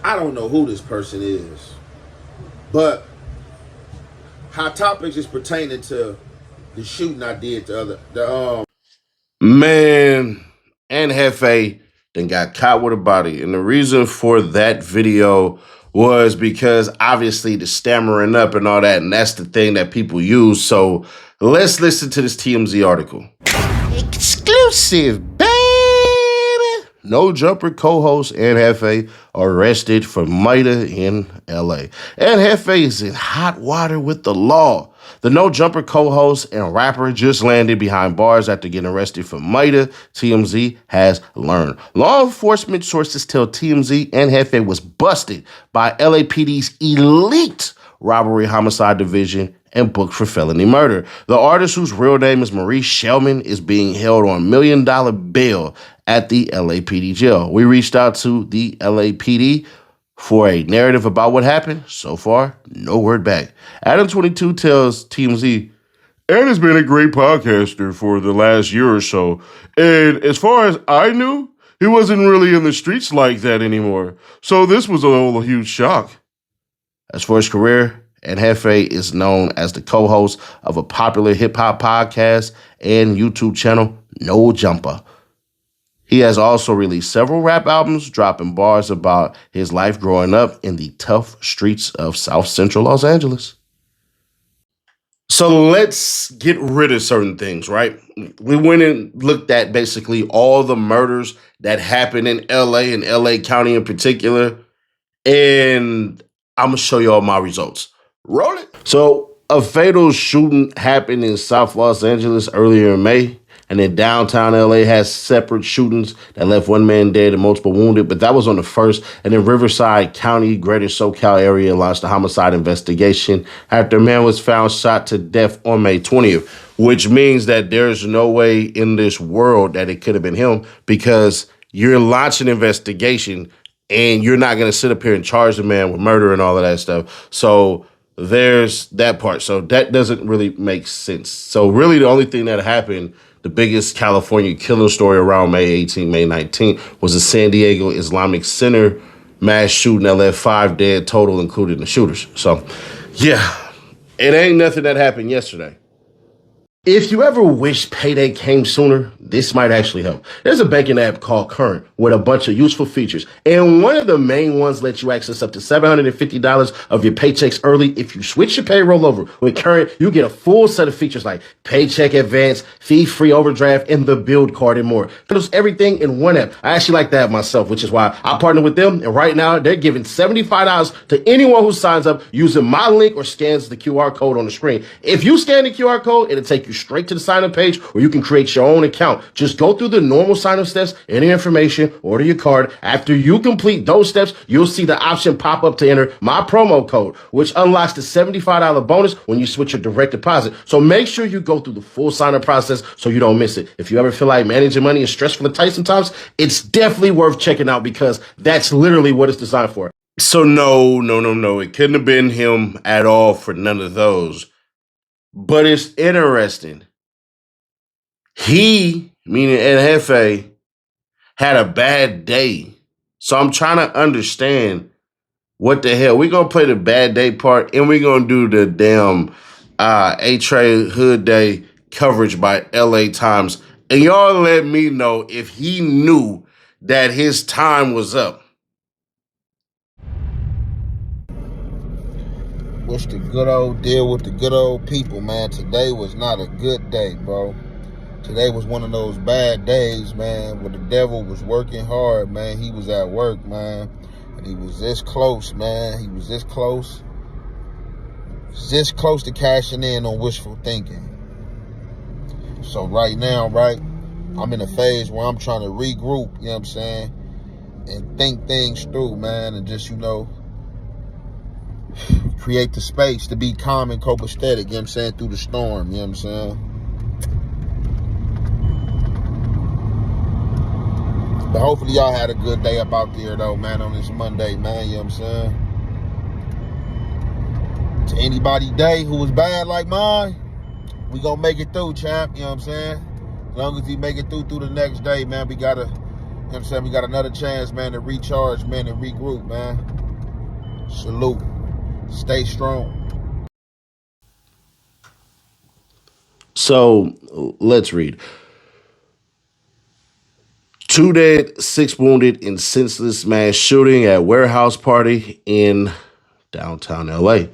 I don't know who this person is, but Hot Topics is pertaining to the shooting I did Man, and Jefe then got caught with a body. And the reason for that video was because obviously the stammering up and all that, and that's the thing that people use. So let's listen to this TMZ article. Exclusive, baby. No Jumper co-host and Jefe arrested for murder in LA. And Jefe is in hot water with the law. The No Jumper co-host and rapper just landed behind bars after getting arrested for murder, TMZ has learned. Law enforcement sources tell TMZ and Jefe was busted by LAPD's elite robbery homicide division and booked for felony murder. The artist, whose real name is Maurice Shellman, is being held on $1 million bail at the LAPD jail. We reached out to the LAPD for a narrative about what happened. So far, no word back. Adam22 tells TMZ, Ed has been a great podcaster for the last year or so. And as far as I knew, he wasn't really in the streets like that anymore. So this was a huge shock. As for his career, and Jefe is known as the co-host of a popular hip-hop podcast and YouTube channel, No Jumper. He has also released several rap albums, dropping bars about his life growing up in the tough streets of South Central Los Angeles. So let's get rid of certain things, right? We went and looked at basically all the murders that happened in LA and LA County in particular, and I'm going to show you all my results. Roll it. So a fatal shooting happened in South Los Angeles earlier in May. And then downtown LA has separate shootings that left one man dead and multiple wounded. But that was on the first. And then Riverside County, greater SoCal area, launched a homicide investigation after a man was found shot to death on May 20th, which means that there's no way in this world that it could have been him, because you're launching an investigation and you're not going to sit up here and charge the man with murder and all of that stuff. So there's that part. So that doesn't really make sense. So really the only thing that happened, the biggest California killing story around May 18, May 19, was the San Diego Islamic Center mass shooting that left 5 dead total, including the shooters. So yeah, it ain't nothing that happened yesterday. If you ever wish payday came sooner, this might actually help. There's a banking app called Current with a bunch of useful features. And one of the main ones lets you access up to $750 of your paychecks early. If you switch your payroll over with Current, you get a full set of features like paycheck advance, fee-free overdraft, and the build card and more. There's everything in one app. I actually like that myself, which is why I partner with them. And right now, they're giving $75 to anyone who signs up using my link or scans the QR code on the screen. If you scan the QR code, it'll take you straight to the sign-up page where you can create your own account. Just go through the normal sign-up steps, enter information, order your card. After you complete those steps, you'll see the option pop up to enter my promo code, which unlocks the $75 bonus when you switch your direct deposit. So make sure you go through the full sign-up process so you don't miss it. If you ever feel like managing money is stressful and tight sometimes, it's definitely worth checking out, because that's literally what it's designed for. So no. It couldn't have been him at all for none of those. But it's interesting. He, meaning Ed Jefe, had a bad day. So I'm trying to understand what the hell. We're going to play the bad day part, and we're going to do the damn A-Trade Hood Day coverage by LA Times. And y'all let me know if he knew that his time was up. What's the good old deal with the good old people, man? Today was not a good day, bro. Today was one of those bad days, man, where the devil was working hard, man. He was at work, man, and he was this close, man. He was this close to cashing in on wishful thinking. So right now, right, I'm in a phase where I'm trying to regroup, you know what I'm saying, and think things through, man, and just, create the space to be calm and copacetic, you know what I'm saying, through the storm, you know what I'm saying. But hopefully y'all had a good day up out there, though, man, on this Monday, man, you know what I'm saying. To anybody day who was bad like mine, we gonna make it through, champ, you know what I'm saying. As long as we make it through the next day, man, we got a, you know what I'm saying, we got another chance, man, to recharge, man, and regroup, man. Salute. Stay strong. So let's read. 2 dead, 6 wounded in senseless mass shooting at warehouse party in downtown LA.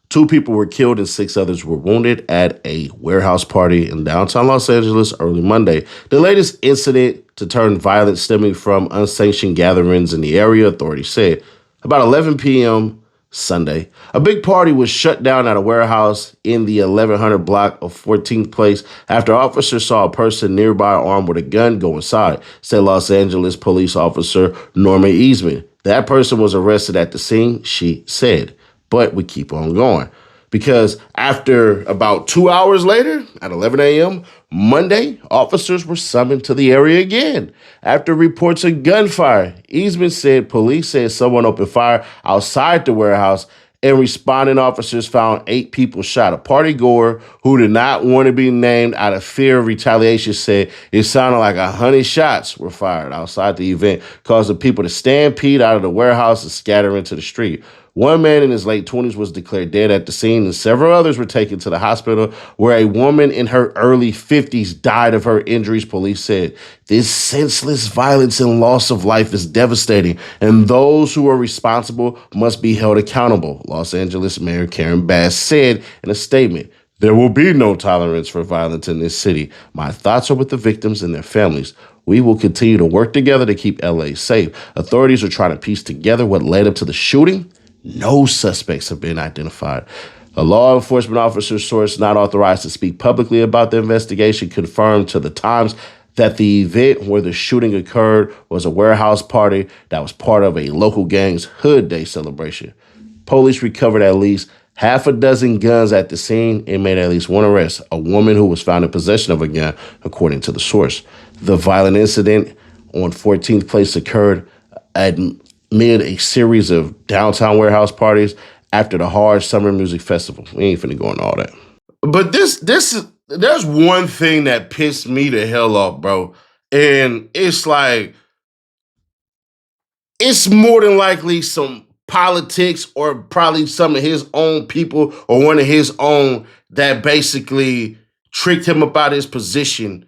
2 people were killed and 6 others were wounded at a warehouse party in downtown Los Angeles early Monday. The latest incident to turn violent stemming from unsanctioned gatherings in the area, authorities said. About 11 p.m. Sunday, a big party was shut down at a warehouse in the 1100 block of 14th Place after officers saw a person nearby armed with a gun go inside, said Los Angeles police officer Norma Eastman. That person was arrested at the scene, she said. But we keep on going because after about 2 hours later, at 11 a.m. Monday, officers were summoned to the area again. After reports of gunfire, Eastman said police said someone opened fire outside the warehouse and responding officers found 8 people shot. A party goer who did not want to be named out of fear of retaliation said it sounded like 100 shots were fired outside the event, causing people to stampede out of the warehouse and scatter into the street. One man in his late 20s was declared dead at the scene, and several others were taken to the hospital, where a woman in her early 50s died of her injuries, police said. This senseless violence and loss of life is devastating, and those who are responsible must be held accountable, Los Angeles Mayor Karen Bass said in a statement. There will be no tolerance for violence in this city. My thoughts are with the victims and their families. We will continue to work together to keep LA safe. Authorities are trying to piece together what led up to the shooting. No suspects have been identified. A law enforcement officer source not authorized to speak publicly about the investigation confirmed to the Times that the event where the shooting occurred was a warehouse party that was part of a local gang's Hood Day celebration. Police recovered at least half a dozen guns at the scene and made at least one arrest, a woman who was found in possession of a gun, according to the source. The violent incident on 14th Place occurred amid a series of downtown warehouse parties after the hard summer music festival. We ain't finna go into all that. But there's one thing that pissed me the hell off, bro. And it's like, it's more than likely some politics or probably some of his own people or one of his own that basically tricked him about his position,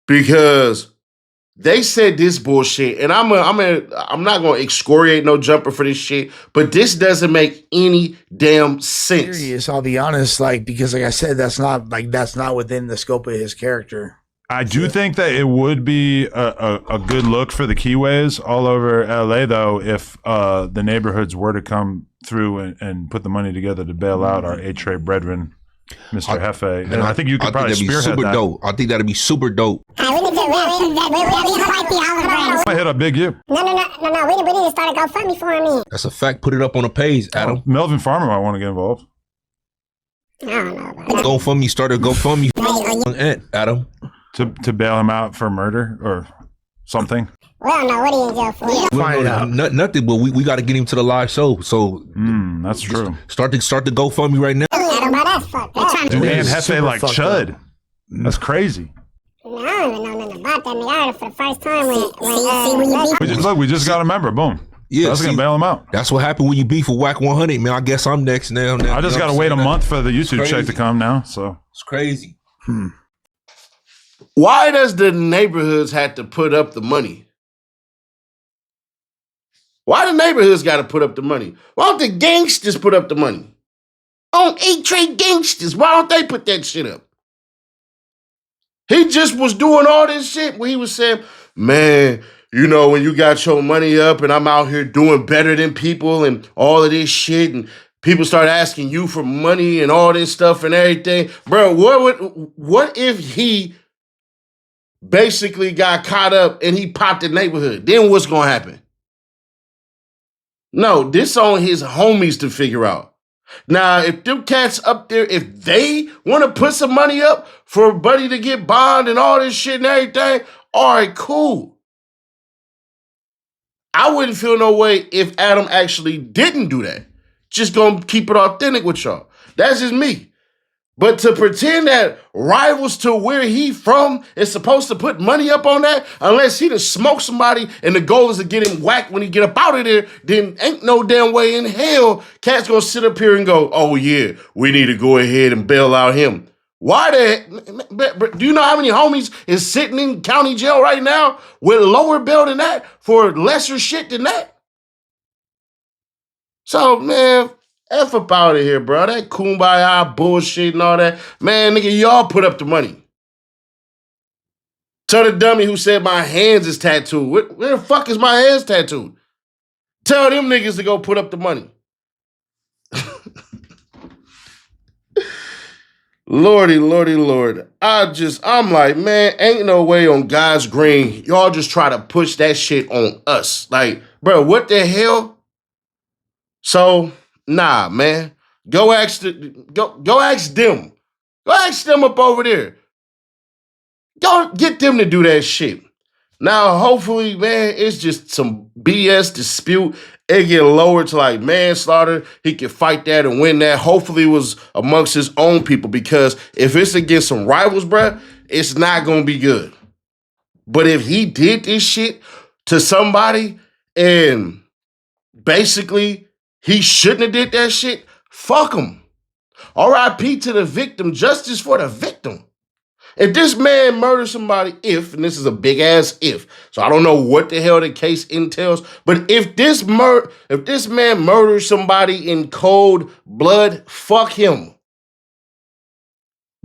because they said this bullshit, and I'm not gonna excoriate no jumper for this shit, but this doesn't make any damn sense. Serious, I'll be honest, because like I said, that's not within the scope of his character. I do think that it would be a good look for the Keyways all over LA, though, if the neighborhoods were to come through and put the money together to bail out our A-Trade brethren, Mr. Jefe. And I think you could probably spearhead that. Dope. I think that'd be super dope. We need to fight the olive branch. I hit a big you. No. We need to start a GoFundMe for me. That's a fact. Put it up on a page, Adam. Melvin Farmer might want to get involved. I don't know about that. GoFundMe, start a GoFundMe on Ant, Adam. To bail him out for murder or something. We don't know what he in jail for. Find out. Nothing, but we got to get him to the live show. So That's true. Start the GoFundMe right now. Adam, that's fucked up. Dude, man, Jefe like Chud. That's crazy. No, I don't even know nothing about that. I heard it for the first time when We just got a member. Boom. Yeah, that's gonna bail him out. That's what happened when you beef with Whack 100, man. I guess I'm next now. I just gotta wait a month for the YouTube check to come now. So it's crazy. Why does the neighborhoods have to put up the money? Why the neighborhoods got to put up the money? Why don't the gangsters put up the money? On A-Trade gangsters, why don't they put that shit up? He just was doing all this shit where he was saying, man, you know, when you got your money up and I'm out here doing better than people and all of this shit, and people start asking you for money and all this stuff and everything. Bro, what if he basically got caught up and he popped the neighborhood? Then what's going to happen? No, this on his homies to figure out. Now, if them cats up there, if they want to put some money up for Buddy to get bond and all this shit and everything, all right, cool. I wouldn't feel no way if Adam actually didn't do that. Just gonna keep it authentic with y'all. That's just me. But to pretend that rivals to where he from is supposed to put money up on that, unless he done smoke somebody and the goal is to get him whacked when he get up out of there, then ain't no damn way in hell cats gonna sit up here and go, oh yeah, we need to go ahead and bail out him. Why the, do you know how many homies is sitting in county jail right now with lower bail than that for lesser shit than that? So, man, F up out of here, bro. That kumbaya bullshit and all that. Man, nigga, y'all put up the money. Tell the dummy who said my hands is tattooed. Where the fuck is my hands tattooed? Tell them niggas to go put up the money. Lordy, Lord. I'm like, man, ain't no way on God's green. Y'all just try to push that shit on us. Like, bro, what the hell? So, nah, man. Go ask them. Go ask them up over there. Go get them to do that shit. Now, hopefully, man, it's just some BS dispute. It get lowered to like manslaughter. He can fight that and win that. Hopefully it was amongst his own people, because if it's against some rivals, bruh, it's not going to be good. But if he did this shit to somebody and basically he shouldn't have did that shit, fuck him. R.I.P. to the victim. Justice for the victim. If this man murders somebody, and this is a big ass if, so I don't know what the hell the case entails, but if this man murders somebody in cold blood, fuck him.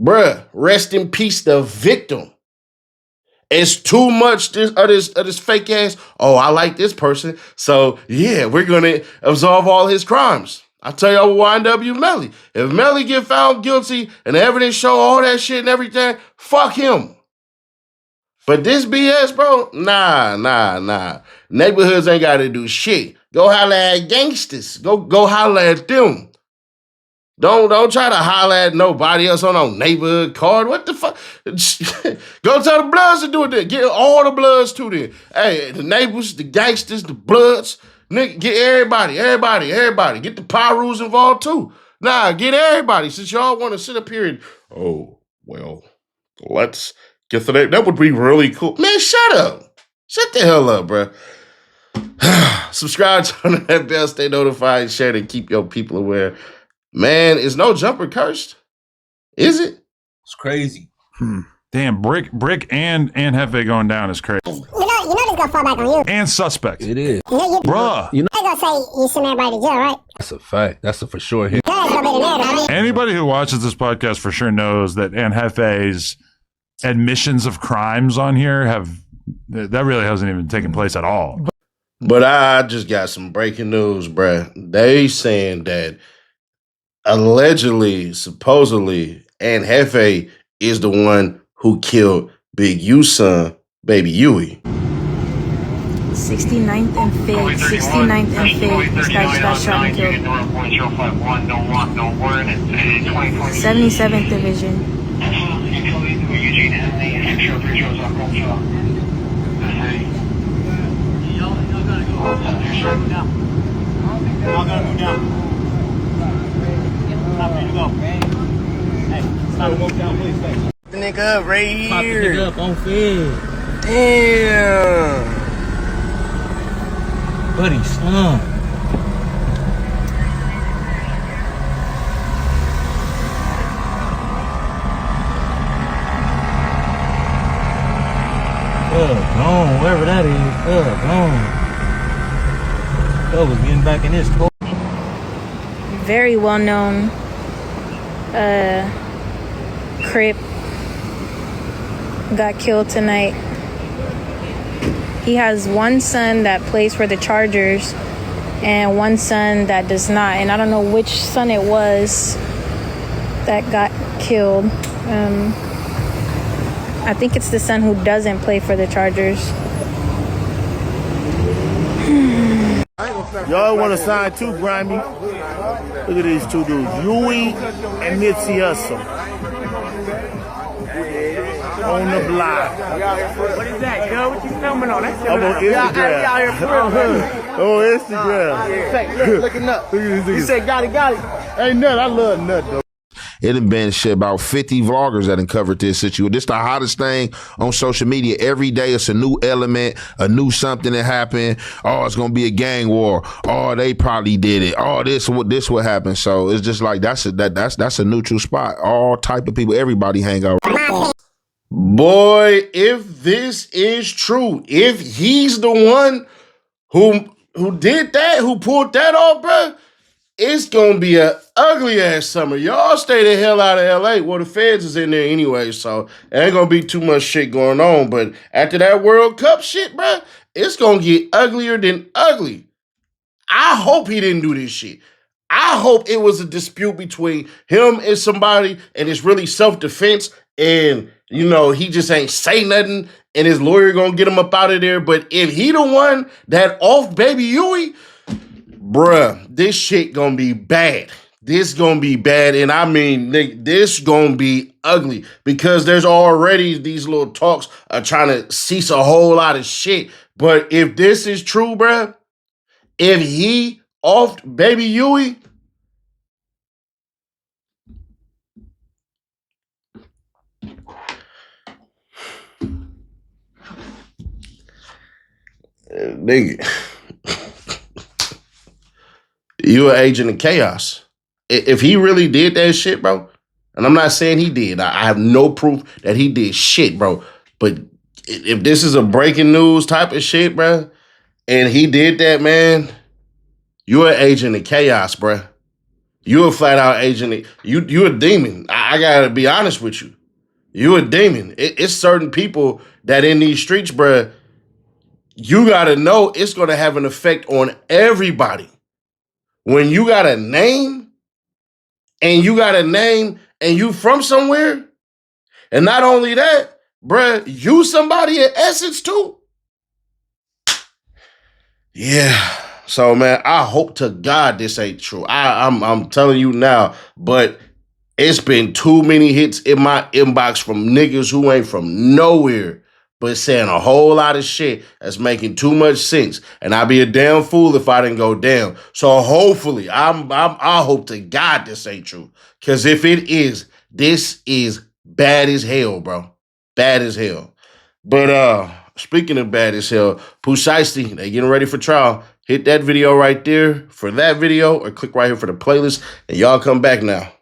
Bruh, rest in peace, the victim. It's too much of this fake ass, oh, I like this person, so yeah, we're gonna absolve all his crimes. I tell y'all what YNW Melly. If Melly get found guilty and the evidence show all that shit and everything, fuck him. But this BS, bro, nah. Neighborhoods ain't got to do shit. Go holler at gangsters. Go holler at them. Don't try to holler at nobody else on no neighborhood card. What the fuck? Go tell the Bloods to do it then. Get all the Bloods too then. Hey, the neighbors, the gangsters, the Bloods. Nigga, get everybody. Get the Pyrus involved too. Nah, get everybody. Since y'all want to sit up here and, oh, well, let's get the name. That would be really cool. Man, shut up. Shut the hell up, bro. Subscribe, turn on that bell, stay notified, share to keep your people aware. Man, is no jumper cursed? Is it? It's crazy. Damn, Brick and Jefe going down is crazy. You know this gonna fall back on you. And suspect. It is. Bruh. You know they gonna say you send everybody to jail, right? That's a fact. That's a for sure hit. Anybody who watches this podcast for sure knows that Aunt Jefe's admissions of crimes on here that really hasn't even taken place at all. But I just got some breaking news, bruh. They saying that allegedly, supposedly, Aunt Jefe is the one who killed Big U's son, Baby Huey. 69th and 5th. 69th and 5th. This guy just got shot and killed. 77th Division. The nigga up right here. Pop the nigga up on Fed. Damn. Buddy, slump. Gone, wherever that is. Gone. Was getting back in his car. Very well known Crip got killed tonight. He has one son that plays for the Chargers and one son that does not. And I don't know which son it was that got killed. I think it's the son who doesn't play for the Chargers. Y'all want to sign too, Grimy? Look at these two dudes, Huey and Nipsey Hussle. On the block. What is that, yo? What you filming on? That's I'm on Instagram. I'm on Instagram. Looking up. Look at this. You said got it. Ain't nut. I love nut though. It done been shit about 50 vloggers that done covered this situation. This the hottest thing on social media. Every day it's a new element, a new something that happened. Oh, it's gonna be a gang war. Oh, they probably did it. Oh, this what happened. So it's just like that's a neutral spot. All type of people, everybody hang out. Boy, if this is true, if he's the one who did that, who pulled that off, bro, it's gonna be an ugly ass summer. Y'all stay the hell out of LA. Well, the feds is in there anyway, so there ain't gonna be too much shit going on. But after that World Cup shit, bro, it's gonna get uglier than ugly. I hope he didn't do this shit. I hope it was a dispute between him and somebody, and it's really self-defense, and you know, he just ain't say nothing, and his lawyer gonna get him up out of there. But if he the one that off Baby Huey, bruh, this shit gonna be bad. This gonna be bad, and I mean, this gonna be ugly because there's already these little talks trying to cease a whole lot of shit. But if this is true, bruh, if he offed Baby Huey, nigga, you an agent of chaos. If he really did that shit, bro, and I'm not saying he did. I have no proof that he did shit, bro. But if this is a breaking news type of shit, bro, and he did that, man, you're an agent of chaos, bro. You a flat out agent. You a demon. I gotta be honest with you. You a demon. It's certain people that in these streets, bruh, you gotta know it's gonna have an effect on everybody. When you got a name and you from somewhere, and not only that, bruh, you somebody in essence too. Yeah. So man, I hope to God this ain't true. I'm telling you now, but it's been too many hits in my inbox from niggas who ain't from nowhere, but saying a whole lot of shit that's making too much sense. And I'd be a damn fool if I didn't go down. So hopefully, I hope to God this ain't true. Cause if it is, this is bad as hell, bro. Bad as hell. But speaking of bad as hell, Pooh Shiesty, they getting ready for trial. Hit that video right there for that video, or click right here for the playlist, and y'all come back now.